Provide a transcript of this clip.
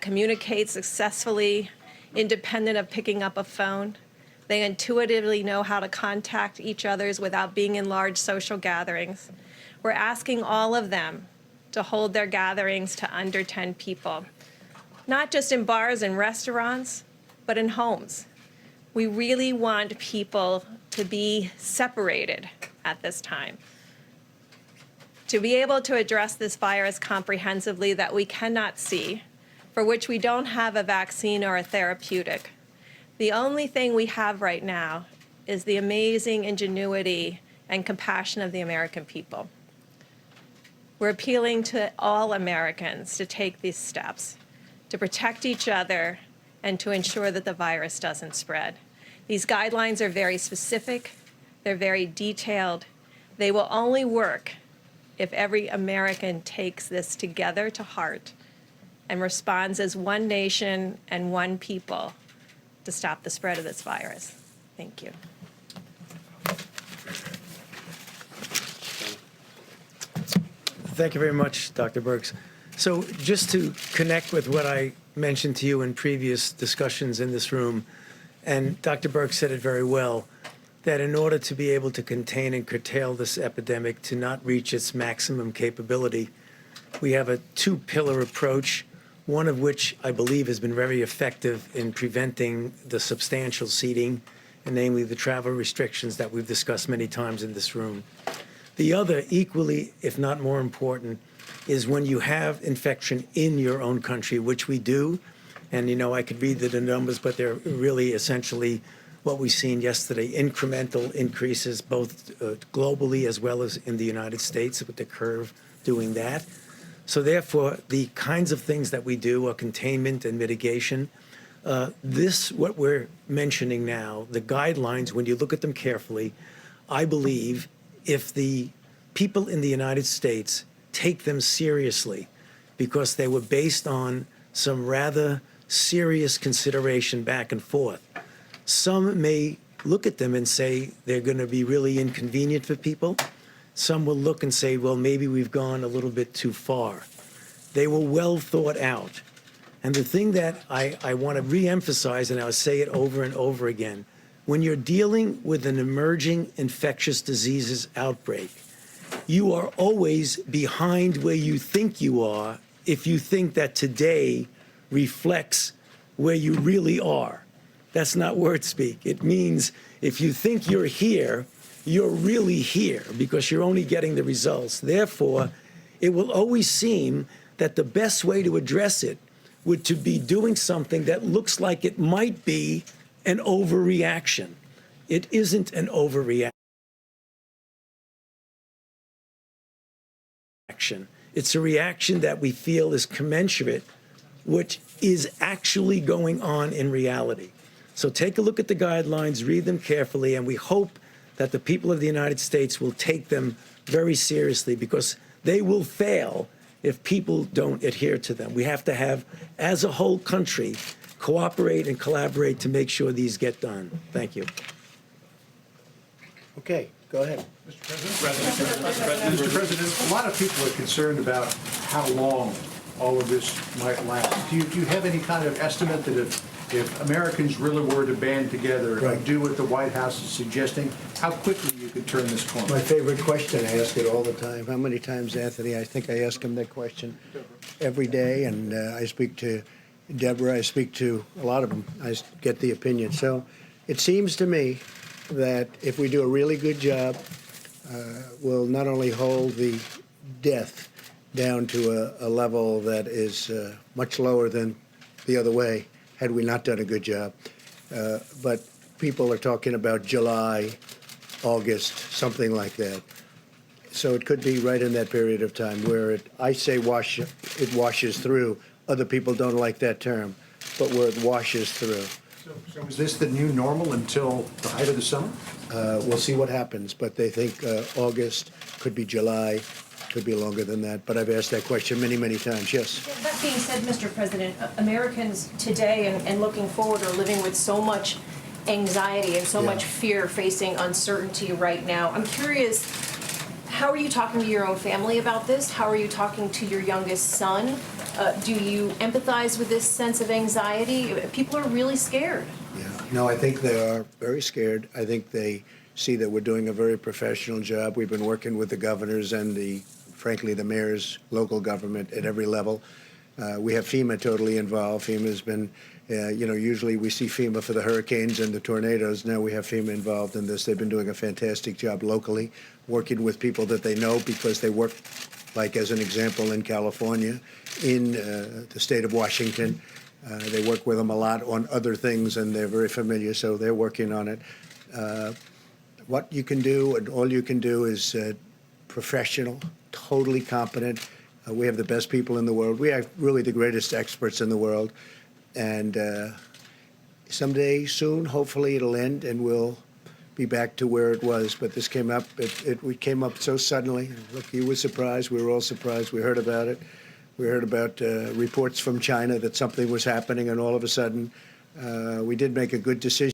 communicate successfully, independent of picking up a phone. They intuitively know how to contact each other without being in large social gatherings. We're asking all of them to hold their gatherings to under 10 people, not just in bars and restaurants, but in homes. We really want people to be separated at this time, to be able to address this virus comprehensively that we cannot see, for which we don't have a vaccine or a therapeutic. The only thing we have right now is the amazing ingenuity and compassion of the American people. We're appealing to all Americans to take these steps, to protect each other and to ensure that the virus doesn't spread. These guidelines are very specific, they're very detailed. They will only work if every American takes this together to heart and responds as one nation and one people to stop the spread of this virus. Thank you. Thank you very much, Dr. Birx. So just to connect with what I mentioned to you in previous discussions in this room, and Dr. Birx said it very well, that in order to be able to contain and curtail this epidemic to not reach its maximum capability, we have a two-pillar approach, one of which I believe has been very effective in preventing the substantial seeding, and namely the travel restrictions that we've discussed many times in this room. The other, equally, if not more important, is when you have infection in your own country, which we do, and I could read the numbers, but they're really essentially what we've seen yesterday, incremental increases both globally as well as in the United States with the curve doing that. So therefore, the kinds of things that we do are containment and mitigation. What we're mentioning now, the guidelines, when you look at them carefully, I believe if the people in the United States take them seriously, because they were based on some rather serious consideration back and forth, some may look at them and say they're going to be really inconvenient for people. Some will look and say, well, maybe we've gone a little bit too far. They were well thought out. And the thing that I want to reemphasize, and I'll say it over and over again, when you're dealing with an emerging infectious diseases outbreak, you are always behind where you think you are if you think that today reflects where you really are. That's not word speak. It means if you think you're here, you're really here because you're only getting the results. Therefore, it will always seem that the best way to address it would to be doing something that looks like it might be an overreaction. It isn't an overreaction. It's a reaction that we feel is commensurate, which is actually going on in reality. So take a look at the guidelines, read them carefully, and we hope that the people of the United States will take them very seriously because they will fail if people don't adhere to them. We have to have, as a whole country, cooperate and collaborate to make sure these get done. Thank you. Okay, go ahead. Mr. President, a lot of people are concerned about how long all of this might last. Do you have any kind of estimate that if Americans really were to band together and do what the White House is suggesting, how quickly you could turn this corner? My favorite question, I ask it all the time. How many times, Anthony, I think I ask him that question every day, and I speak to Deborah, I speak to a lot of them. I get the opinion. So it seems to me that if we do a really good job, we'll not only hold the death down to a level that is much lower than the other way, had we not done a good job. But people are talking about July, August, something like that. So it could be right in that period of time where I say it washes through. Other people don't like that term, but where it washes through. So is this the new normal until the height of the summer? We'll see what happens, but they think August, could be July, could be longer than that. But I've asked that question many, many times. Yes. That being said, Mr. President, Americans today and looking forward are living with so much anxiety and so much fear facing uncertainty right now. I'm curious, how are you talking to your own family about this? How are you talking to your youngest son? Do you empathize with this sense of anxiety? People are really scared. Yeah. No, I think they are very scared. I think they see that we're doing a very professional job. We've been working with the governors and frankly, the mayors, local government at every level. We have FEMA totally involved. FEMA's been, usually we see FEMA for the hurricanes and the tornadoes. Now we have FEMA involved in this. They've been doing a fantastic job locally, working with people that they know because they work, like as an example, in California, in the state of Washington. They work with them a lot on other things, and they're very familiar, so they're working on it. What you can do, and all you can do, is professional, totally competent. We have the best people in the world. We have really the greatest experts in the world. And someday soon, hopefully it'll end and we'll be back to where it was. But this came up, it came up so suddenly. Look, you were surprised. We were all surprised. We heard about it. We heard about reports from China that something was happening, and all of a sudden we did make a good decision.